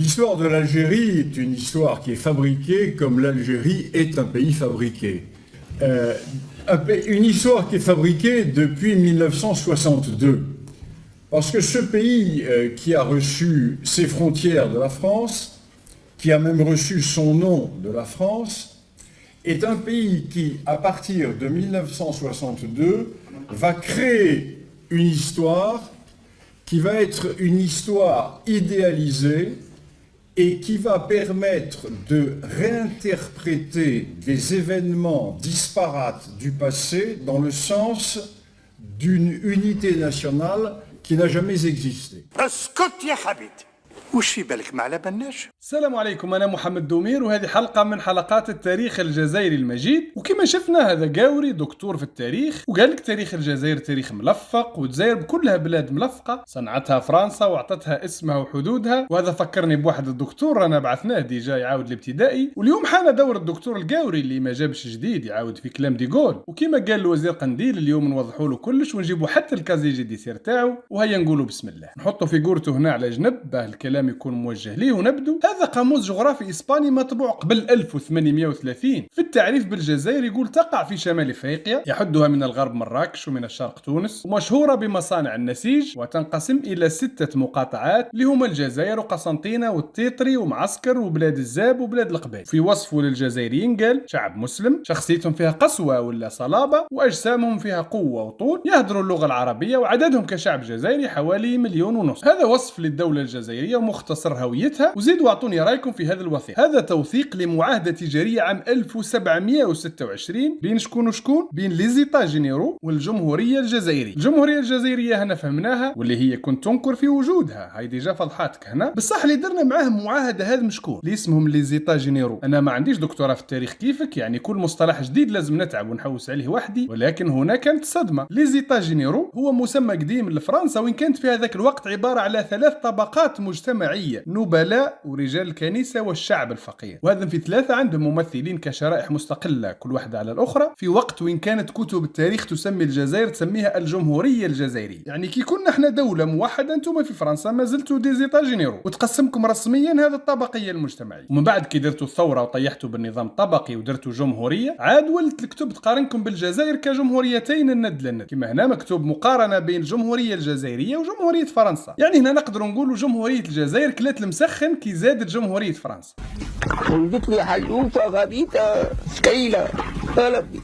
L'histoire de l'Algérie est une histoire qui est fabriquée comme l'Algérie est un pays fabriqué. Une histoire qui est fabriquée depuis 1962. Parce que ce pays qui a reçu ses frontières de la France, qui a même reçu son nom de la France, est un pays qui, à partir de 1962, va créer une histoire qui va être une histoire idéalisée et qui va permettre de réinterpréter des événements disparates du passé dans le sens d'une unité nationale qui n'a jamais existé. اسكت يا حبيبتي وش في بالك ما على بالناش؟ السلام عليكم، أنا محمد دومير وهذه حلقة من حلقات التاريخ الجزائري المجيد. وكما شفنا هذا قاوري دكتور في التاريخ وقال لك تاريخ الجزائر تاريخ ملفق، والجزائر كلها بلاد ملفقة صنعتها فرنسا وأعطتها اسمها وحدودها. وهذا فكرني بواحد الدكتور أنا بعثناه ديجا يعاود الابتدائي، واليوم حان دور الدكتور القاوري اللي ما جابش جديد يعاود في كلام ديغول. وكما قال الوزير قنديل اليوم نوضحوا له كلش ونجيبوا حتى الكازي جديسير تاعو، وهيا نقولوا بسم الله. نحطوا فيغورته هنا على جنب باه الكلام يكون موجه ليه ونبدو. هذا قاموس جغرافي إسباني مطبوع قبل 1830. في التعريف بالجزائر يقول تقع في شمال إفريقيا، يحدها من الغرب مراكش ومن الشرق تونس، ومشهورة بمصانع النسيج، وتنقسم إلى 6 مقاطعات اللي هما الجزائر وقسنطينة والتيطري ومعسكر وبلاد الزاب وبلاد القبائل. في وصفه للجزائريين قال شعب مسلم، شخصيتهم فيها قسوة ولا صلابة، وأجسامهم فيها قوة وطول، يهدروا اللغة العربية، وعددهم كشعب جزائري حوالي 1.5 مليون. هذا وصف للدولة الجزائرية ومختصر هويتها. وزيدوا واعطوني رايكم في هذا الوثيق. هذا توثيق لمعاهدة تجارية عام 1726 بين شكون وشكون؟ بين ليزيتا جينيرو والجمهورية الجزائرية. الجمهورية الجزائرية هنا فهمناها، واللي هي كنت تنكر في وجودها، هاي ديجا فضحاتك هنا. بصح اللي درنا معاهم معاهدة هذا مشكون اللي اسمهم ليزيتا جينيرو. انا ما عنديش دكتوراه في التاريخ كيفك، يعني كل مصطلح جديد لازم نتعب ونحوس عليه وحدي، ولكن هنا كانت صدمة. ليزيتا جينيرو هو مسمى قديم لفرنسا، وإن كانت في هذاك الوقت عبارة على 3 طبقات مجتمعية: نبلاء ورجال الكنيسة والشعب الفقير. وهذا في 3 عندهم ممثلين كشرائح مستقلة كل واحدة على الأخرى، في وقت وإن كانت كتب التاريخ تسمي الجزائر تسميها الجمهورية الجزائرية. يعني كي كنا احنا دولة موحدة انتم في فرنسا ما زلتوا ديزيتا جينيرو، وتقسمكم رسميا هذا الطبقية المجتمعية. ومن بعد كي درتوا الثورة وطيحتوا بالنظام الطبقي ودرتوا جمهورية، عاد ولت الكتب تقارنكم بالجزائر كجمهوريتين الند للند، كما هنا مكتوب مقارنة بين الجمهورية الجزائرية وجمهورية فرنسا. يعني هنا نقدروا نقولوا جمهورية الجزائر كلات المسخن كي زادت جمهورية فرنسا. ولدت لي حلوفة غبيتة سكيلة قلبي.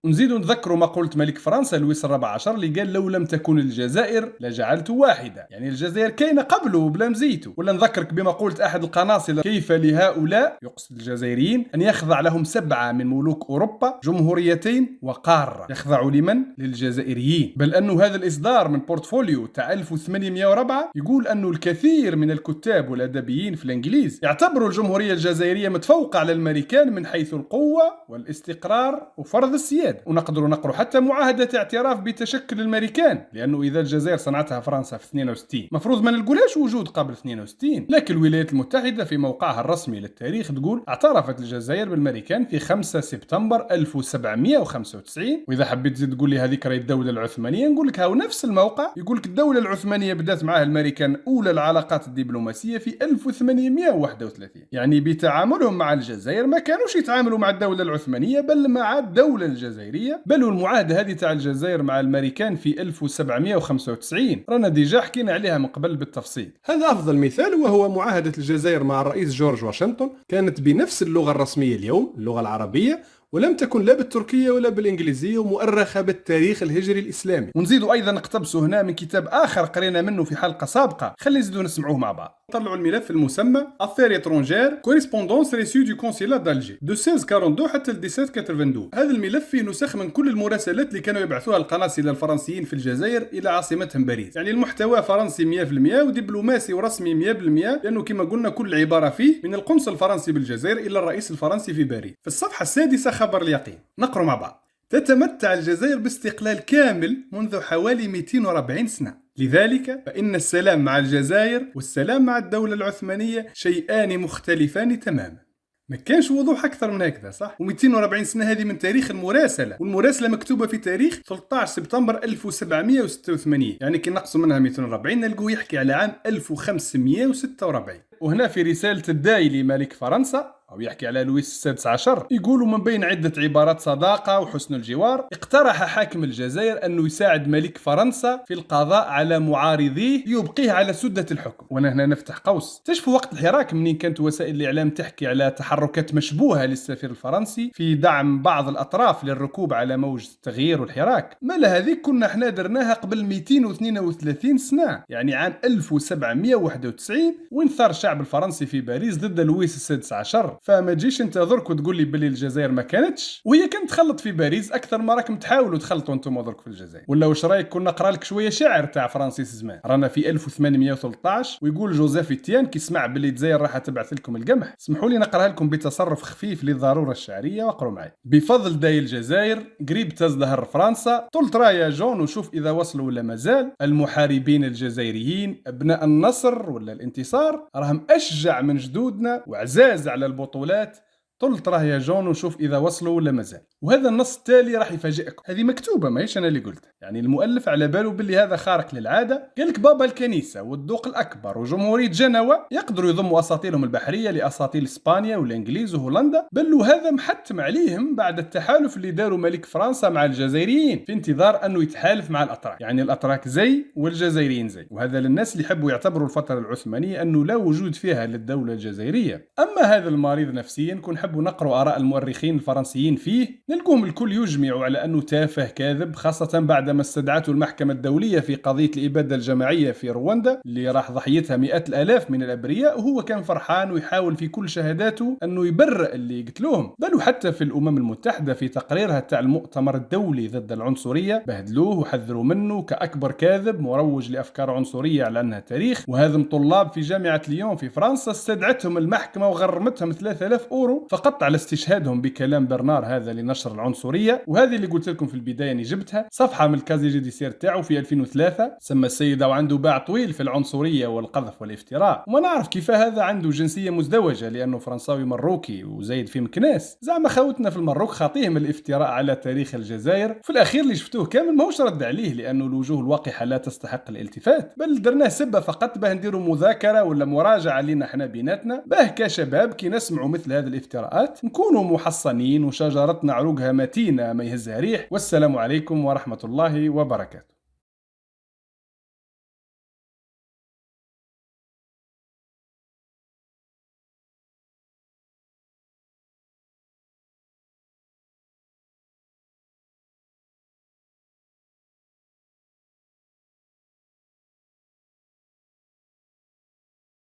ونزيدوا نذكروا مقولة ملك فرنسا لويس ال14 اللي قال لو لم تكن الجزائر لجعلت واحدة، يعني الجزائر كاينة قبله بلا مزيتو. ولا نذكرك بمقولة أحد القناصلة: كيف لهؤلاء، يقصد الجزائريين، أن يخضع لهم 7 من ملوك أوروبا، جمهوريتين وقارة. يخضع لمن؟ للجزائريين. بل أنه هذا الإصدار من بورتفوليو تاع 1804 يقول أنه الكثير من الكتاب والأدبيين في الإنجليز يعتبروا الجمهورية الجزائرية متفوقة على الأمريكان من حيث القوة والاستقرار وفرض السيادة. ونقدروا نقروا حتى معاهدة اعتراف بتشكل الأمريكان، لأنه إذا الجزائر صنعتها فرنسا في 62 مفروض ما نلقولهاش وجود قبل 62. لكن الولايات المتحدة في موقعها الرسمي للتاريخ تقول اعترفت الجزائر بالأمريكان في 5 سبتمبر 1795. وإذا حبيت تزيد تقول لي هذيك راهي الدولة العثمانية، نقول لك هاو نفس الموقع يقول لك الدولة العثمانية بدات معها الأمريكان أولى العلاقات الدبلوماسية في 1831. يعني بتعاملهم مع الجزائر ما كانوش يتعاملوا مع الدولة العثمانية بل مع الدولة الجزائرية. بل والمعاهدة هذه تاع الجزائر مع الأمريكان في 1795 رانا ديجا حكينا عليها من قبل بالتفصيل. هذا أفضل مثال، وهو معاهدة الجزائر مع الرئيس جورج واشنطن. كانت بنفس اللغة الرسمية اليوم، اللغة العربية، ولم تكن لا بالتركية ولا بالإنجليزية، ومؤرخة بالتاريخ الهجري الإسلامي. ونزيدوا أيضا نقتبسوا هنا من كتاب آخر قرينا منه في حلقة سابقة، خلينا نزيدوا نسمعوه مع بعض. طلعوا الملف المسمى Affaires étrangères Correspondance reçue du consulat d'Alger de 1642 حتى 1792. هذا الملف فيه نسخ من كل المراسلات اللي كانوا يبعثوها القناصلة الفرنسيين في الجزائر إلى عاصمتهم باريس. يعني المحتوى فرنسي 100% ودبلوماسي ورسمي 100%، لأنه كما قلنا كل عبارة فيه من القنصل الفرنسي بالجزائر إلى الرئيس الفرنسي في باريس. في الصفحة 6 خبر اليقين، نقرأ مع بعض: تتمتع الجزائر باستقلال كامل منذ حوالي 240 سنة، لذلك فإن السلام مع الجزائر والسلام مع الدولة العثمانية شيئان مختلفان تماما. ما كانش وضوح اكثر من هكذا صح. و240 سنه هذه من تاريخ المراسله، والمراسله مكتوبه في تاريخ 13 سبتمبر 1786، يعني كي نقصوا منها 240 نلقوه يحكي على عام 1546. وهنا في رساله الداعي لملك فرنسا أو يحكي على لويس السادس عشر، يقولوا من بين عدة عبارات صداقة وحسن الجوار، اقترح حاكم الجزائر أنه يساعد ملك فرنسا في القضاء على معارضيه ليبقيه على سدة الحكم. وأنا هنا نفتح قوس، تشوفوا وقت الحراك منين كانت وسائل الإعلام تحكي على تحركات مشبوهة للسفير الفرنسي في دعم بعض الأطراف للركوب على موج التغيير والحراك، مالا هذيك كنا احنا درناها قبل 232 سنة، يعني عام 1791 وين ثار الشعب الفرنسي في باريس ضد لويس السادس عشر. فما تجيش انت درك وتقول لي بلي الجزائر ما كانتش، وهي كانت تخلط في باريس اكثر ما راكم تحاولوا تخلطوا انتم درك في الجزائر. ولا واش رايك كنا نقرا لك شويه شعر تاع فرانسيس زمان، رانا في 1813 ويقول جوزيف إتيان كي سمع بلي الجزائر راح تبعث لكم القمح، اسمحوا لي نقراها لكم بتصرف خفيف للضروره الشعريه واقروا معي. بفضل داي الجزائر قريب تزدهر فرنسا، طلت رايا جون وشوف اذا وصلوا ولا مازال، المحاربين الجزائريين ابناء النصر ولا الانتصار راهم اشجع من جدودنا وعزاز على البطولات، طلت راه يا جون وشوف اذا وصلوا ولا مازال. وهذا النص التالي راح يفاجئكم، هذه مكتوبه ماهيش انا اللي قلتها، يعني المؤلف على باله باللي هذا خارق للعاده. قال لك بابا الكنيسه والذوق الاكبر وجمهوريه جنوه يقدروا يضموا اساطيلهم البحريه لاساطيل اسبانيا والانجليز وهولندا، بل وهذا محتم عليهم بعد التحالف اللي داروا ملك فرنسا مع الجزائريين في انتظار انه يتحالف مع الاتراك، يعني الاتراك زي والجزائريين زي. وهذا للناس اللي يحبوا يعتبروا الفتره العثمانيه انه لا وجود فيها للدوله الجزائريه. اما هذا المريض نفسيا كن نحبوا نقرأ آراء المؤرخين الفرنسيين فيه، نلقوهم الكل يجمعوا على أنه تافه كاذب، خاصة بعدما استدعته المحكمة الدولية في قضية الإبادة الجماعية في رواندا اللي راح ضحيتها مئات الآلاف من الأبرياء، وهو كان فرحان ويحاول في كل شهاداته أنه يبرئ اللي قتلوهم. بل وحتى في الأمم المتحدة في تقريرها تاع المؤتمر الدولي ضد العنصرية بهدلوه وحذروا منه كأكبر كاذب مروج لأفكار عنصرية على أنها تاريخ. وهذم طلاب في جامعة ليون في فرنسا استدعتهم المحكمة وغرمتهم 3000 أورو فقط على استشهادهم بكلام برنار هذا لنشر العنصريه. وهذه اللي قلت لكم في البدايه اني جبتها صفحه من الكازي جوديسير تاعو في 2003، سمى السيده وعنده باع طويل في العنصريه والقذف والافتراء، وما نعرف كيف هذا عنده جنسيه مزدوجه لانه فرنساوي مروكي وزايد في مكناس. زعما خوتنا في المروك خاطيهم الافتراء على تاريخ الجزائر. في الاخير اللي شفتوه كامل ماهوش رد عليه لانه الوجوه الواقحه لا تستحق الالتفات، بل درناه سبه فقط باه نديروا مذاكره ولا مراجعه لنا احنا بيناتنا، باه كشباب كي نسمعوا مثل هذه الافتراءات نكونوا محصنين وشجرتنا عروقها متينة ما يهزها ريح. والسلام عليكم ورحمة الله وبركاته.